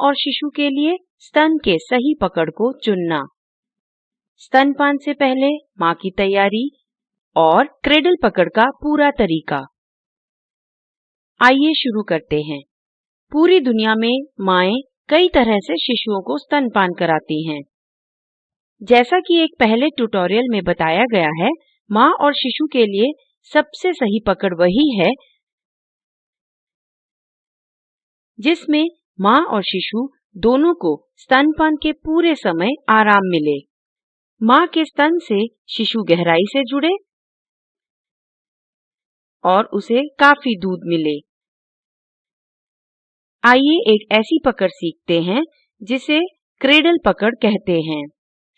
और शिशु के लिए स्तन के सही पकड़ को चुनना। स्तनपान से पहले मां की तैयारी और क्रेडल पकड़ का पूरा तरीका। आइए शुरू करते हैं। पूरी दुनिया में माएं कई तरह से शिशुओं को स्तनपान कराती हैं। जैसा कि एक पहले ट्यूटोरियल में बताया गया है, मां और शिशु के लिए सबसे सही पकड़ वही है जिसमें मां और शिशु दोनों को स्तनपान के पूरे समय आराम मिले। मां के स्तन से शिशु गहराई से जुड़े और उसे काफी दूध मिले। आइए एक ऐसी पकड़ सीखते हैं जिसे क्रेडल पकड़ कहते हैं।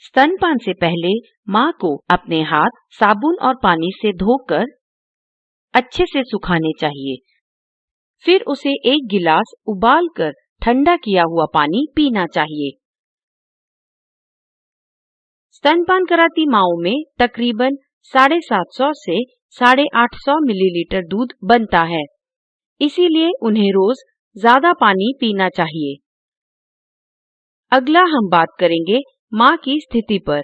स्तनपान से पहले मां को अपने हाथ साबुन और पानी से धोकर अच्छे से सुखाने चाहिए। फिर उसे एक गिलास उबालकर ठंडा किया हुआ पानी पीना चाहिए। स्तनपान कराती माओं में तकरीबन 750 से 850 मिलीलीटर दूध बनता है, इसीलिए उन्हें रोज ज्यादा पानी पीना चाहिए। अगला हम बात करेंगे मां की स्थिति पर।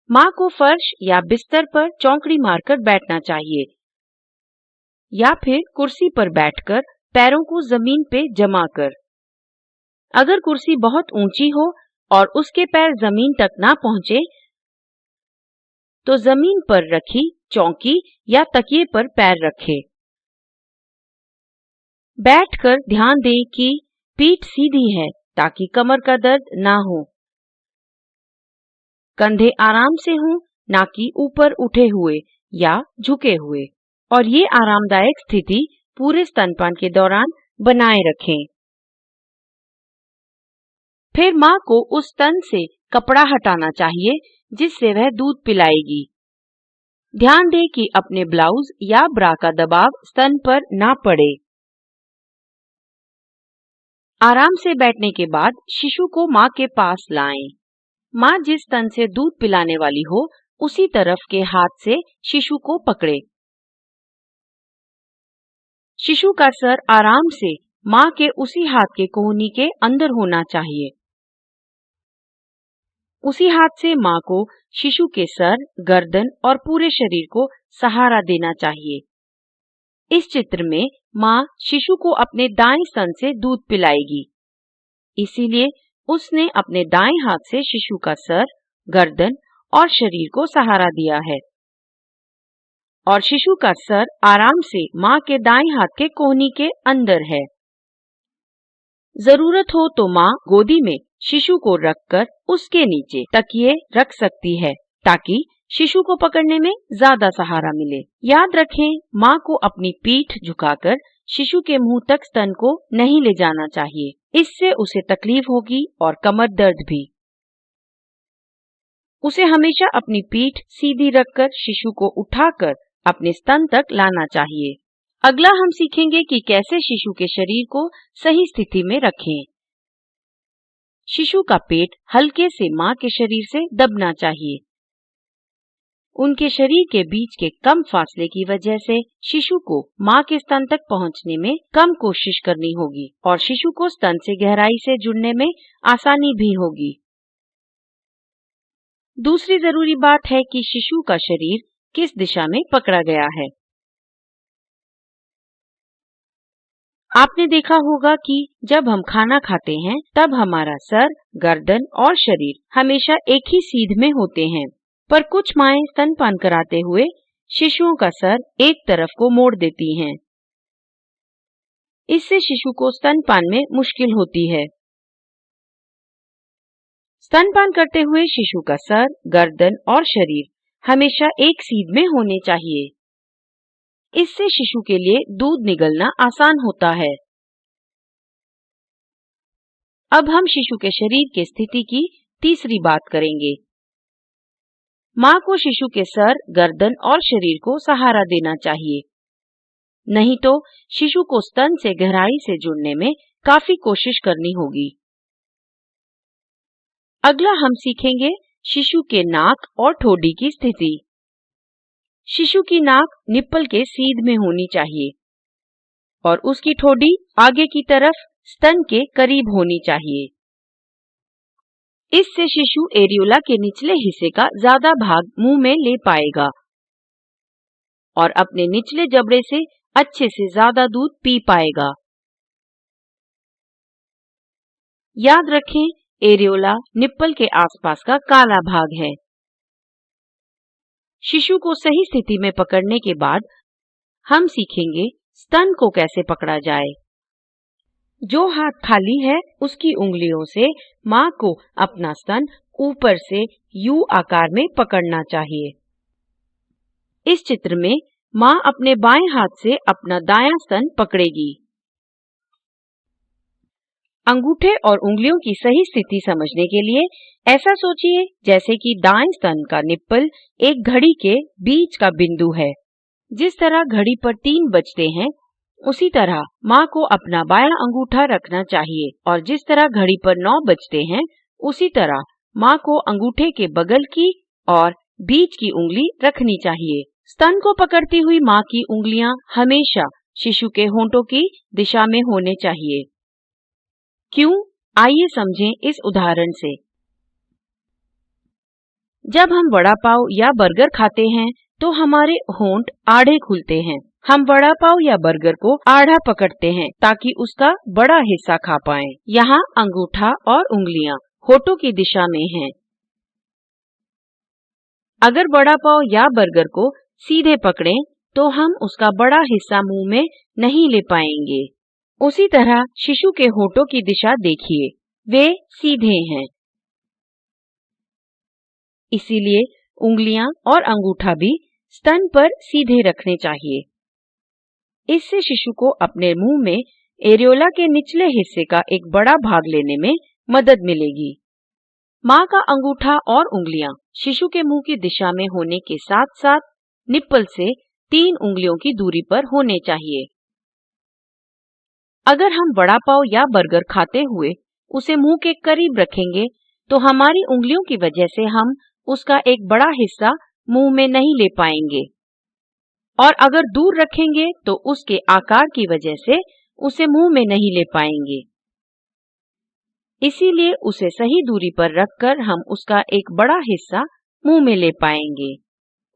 मां को फर्श या बिस्तर पर चौकड़ी मारकर बैठना चाहिए या फिर कुर्सी पर बैठकर पैरों को जमीन पे जमा कर। अगर कुर्सी बहुत ऊंची हो और उसके पैर जमीन तक ना पहुंचे तो जमीन पर रखी चौकी या तकिए पर पैर रखें। बैठकर ध्यान दें कि पीठ सीधी है ताकि कमर का दर्द ना हो। कंधे आराम से हों, ना कि ऊपर उठे हुए या झुके हुए, और ये आरामदायक स्थिति पूरे स्तनपान के दौरान बनाए रखें। फिर मां को उस स्तन से कपड़ा हटाना चाहिए जिससे वह दूध पिलाएगी। ध्यान दें कि अपने ब्लाउज या ब्रा का दबाव स्तन पर ना पड़े। आराम से बैठने के बाद शिशु को मां के पास लाएं। मां जिस स्तन से दूध पिलाने वाली हो उसी तरफ के हाथ से शिशु को पकड़े। शिशु का सर आराम से मां के उसी हाथ के कोहनी के अंदर होना चाहिए। उसी हाथ से मां को शिशु के सर, गर्दन और पूरे शरीर को सहारा देना चाहिए। इस चित्र में मां शिशु को अपने दाएं स्तन से दूध पिलाएगी, इसीलिए उसने अपने दाएं हाथ से शिशु का सर, गर्दन और शरीर को सहारा दिया है और शिशु का सर आराम से मां के दाएं हाथ के कोहनी के अंदर है। जरूरत हो तो मां गोदी में शिशु को रखकर उसके नीचे तकिए रख सकती है ताकि शिशु को पकड़ने में ज्यादा सहारा मिले। याद रखें, मां को अपनी पीठ झुकाकर शिशु के मुंह तक स्तन को नहीं ले जाना चाहिए, इससे उसे तकलीफ होगी और कमर दर्द भी। उसे हमेशा अपनी पीठ सीधी रखकर शिशु को उठाकर अपने स्तन तक लाना चाहिए। अगला हम सीखेंगे कि कैसे शिशु के शरीर को सही स्थिति में रखें। शिशु का पेट हल्के से मां के शरीर से दबना चाहिए। उनके शरीर के बीच के कम फासले की वजह से शिशु को मां के स्तन तक पहुंचने में कम कोशिश करनी होगी और शिशु को स्तन से गहराई से जुड़ने में आसानी भी होगी। दूसरी जरूरी बात है कि शिशु का शरीर किस दिशा में पकड़ा गया है। आपने देखा होगा कि जब हम खाना खाते हैं तब हमारा सर, गर्दन और शरीर हमेशा एक ही सीध में होते हैं, पर कुछ माएं स्तनपान कराते हुए शिशुओं का सर एक तरफ को मोड़ देती हैं। इससे शिशु को स्तनपान में मुश्किल होती है। स्तनपान करते हुए शिशु का सर, गर्दन और शरीर हमेशा एक सीध में होने चाहिए। इससे शिशु के लिए दूध निगलना आसान होता है। अब हम शिशु के शरीर की स्थिति की तीसरी बात करेंगे। मां को शिशु के सर, गर्दन और शरीर को सहारा देना चाहिए, नहीं तो शिशु को स्तन से गहराई से जुड़ने में काफी कोशिश करनी होगी। अगला हम सीखेंगे शिशु के नाक और ठोड़ी की स्थिति। शिशु की नाक निप्पल के सीध में होनी चाहिए और उसकी ठोड़ी आगे की तरफ स्तन के करीब होनी चाहिए। इससे शिशु एरियोला के निचले हिस्से का ज्यादा भाग मुंह में ले पाएगा और अपने निचले जबड़े से अच्छे से ज्यादा दूध पी पाएगा। याद रखें, एरियोला निप्पल के आसपास का काला भाग है। शिशु को सही स्थिति में पकड़ने के बाद हम सीखेंगे स्तन को कैसे पकड़ा जाए। जो हाथ खाली है उसकी उंगलियों से मां को अपना स्तन ऊपर से यू आकार में पकड़ना चाहिए। इस चित्र में मां अपने बाएं हाथ से अपना दायां स्तन पकड़ेगी। अंगूठे और उंगलियों की सही स्थिति समझने के लिए ऐसा सोचिए जैसे कि दाएं स्तन का निप्पल एक घड़ी के बीच का बिंदु है। जिस तरह घड़ी पर 3 बजते हैं, उसी तरह मां को अपना बायां अंगूठा रखना चाहिए और जिस तरह घड़ी पर 9 बजते हैं, उसी तरह मां को अंगूठे के बगल की और बीच की उंगली रखनी चाहिए। स्तन को पकड़ती हुई मां की उंगलियां हमेशा शिशु के होंठों की दिशा में होने चाहिए। क्यों? आइए समझें इस उदाहरण से। जब हम वड़ा पाव या बर्गर खाते हैं तो हमारे होंठ आड़े खुलते हैं। हम वड़ा पाव या बर्गर को आड़ा पकड़ते हैं ताकि उसका बड़ा हिस्सा खा पाएं। यहाँ अंगूठा और उंगलियां होठों की दिशा में हैं। अगर वड़ा पाव या बर्गर को सीधे पकड़ें तो हम उसका बड़ा हिस्सा मुंह में नहीं ले पाएंगे। उसी तरह शिशु के होठों की दिशा देखिए, वे सीधे हैं। इसीलिए उंगलियां और अंगूठा भी स्तन पर सीधे रखने चाहिए। इससे शिशु को अपने मुंह में एरियोला के निचले हिस्से का एक बड़ा भाग लेने में मदद मिलेगी। मां का अंगूठा और उंगलियां शिशु के मुंह की दिशा में होने के साथ साथ निप्पल से 3 उंगलियों की दूरी पर होने चाहिए। अगर हम वड़ा पाव या बर्गर खाते हुए उसे मुंह के करीब रखेंगे तो हमारी उंगलियों की वजह से हम उसका एक बड़ा हिस्सा मुंह में नहीं ले पाएंगे और अगर दूर रखेंगे तो उसके आकार की वजह से उसे मुंह में नहीं ले पाएंगे। इसीलिए उसे सही दूरी पर रखकर हम उसका एक बड़ा हिस्सा मुंह में ले पाएंगे।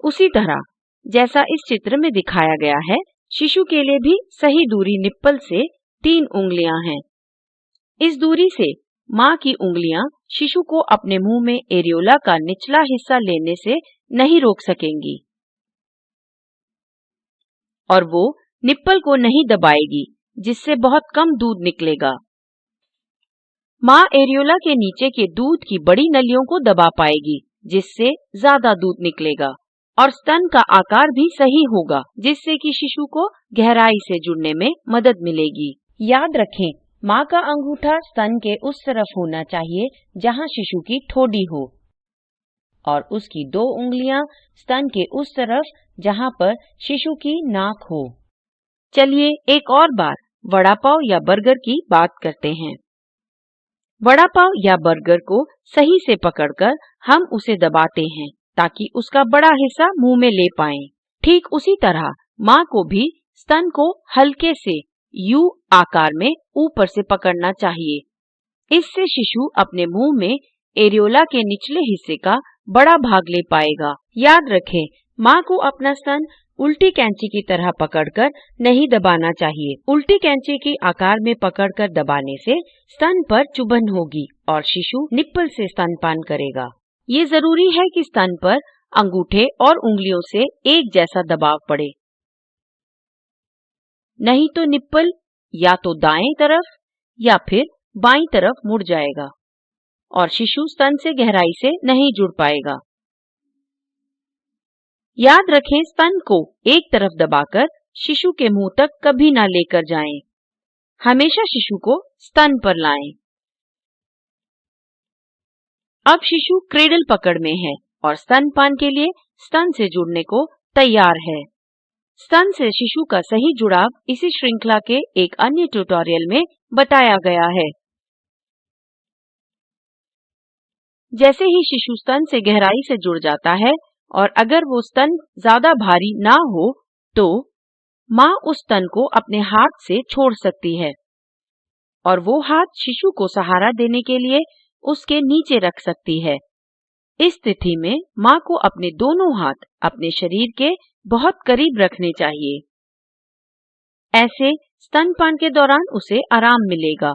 उसी तरह जैसा इस चित्र में दिखाया गया है, शिशु के लिए भी सही दूरी निप्पल से 3 उंगलियां हैं। इस दूरी से मां की उंगलियां शिशु को अपने मुंह में एरियोला का निचला हिस्सा लेने से नहीं रोक सकेंगी और वो निप्पल को नहीं दबाएगी, जिससे बहुत कम दूध निकलेगा। मां एरियोला के नीचे के दूध की बड़ी नलियों को दबा पाएगी, जिससे ज्यादा दूध निकलेगा और स्तन का आकार भी सही होगा, जिससे कि शिशु को गहराई से जुड़ने में मदद मिलेगी। याद रखें, मां का अंगूठा स्तन के उस तरफ होना चाहिए जहां शिशु की ठोडी हो और उसकी 2 उंगलियां स्तन के उस तरफ जहां पर शिशु की नाक हो। चलिए एक और बार वड़ा पाव या बर्गर की बात करते हैं। वड़ा पाव या बर्गर को सही से पकड़कर हम उसे दबाते हैं ताकि उसका बड़ा हिस्सा मुंह में ले पाएं। ठीक उसी तरह मां को भी स्तन को हल्के से यू आकार में ऊपर से पकड़ना चाहिए। इससे शिशु अपने मुंह में एरियोला के निचले हिस्से का बड़ा भाग ले पाएगा। याद रखें, मां को अपना स्तन उल्टी कैंची की तरह पकड़कर नहीं दबाना चाहिए। उल्टी कैंची के आकार में पकड़कर दबाने से स्तन पर चुभन होगी और शिशु निप्पल से स्तनपान करेगा। ये जरूरी है कि स्तन पर अंगूठे और उंगलियों से एक जैसा दबाव पड़े, नहीं तो निप्पल या तो दाएं तरफ या फिर बाईं तरफ मुड़ जाएगा और शिशु स्तन से गहराई से नहीं जुड़ पाएगा। याद रखें, स्तन को एक तरफ दबाकर शिशु के मुंह तक कभी ना लेकर जाएं। हमेशा शिशु को स्तन पर लाएं। अब शिशु क्रेडल पकड़ में है और स्तनपान के लिए स्तन से जुड़ने को तैयार है। स्तन से शिशु का सही जुड़ाव इसी श्रृंखला के एक अन्य ट्यूटोरियल में बताया गया है। जैसे ही शिशु स्तन से गहराई से जुड़ जाता है और अगर वो स्तन ज्यादा भारी ना हो तो मां उस स्तन को अपने हाथ से छोड़ सकती है और वो हाथ शिशु को सहारा देने के लिए उसके नीचे रख सकती है। इस स्थिति में माँ को अपने दोनों हाथ अपने शरीर के बहुत करीब रखने चाहिए। ऐसे स्तनपान के दौरान उसे आराम मिलेगा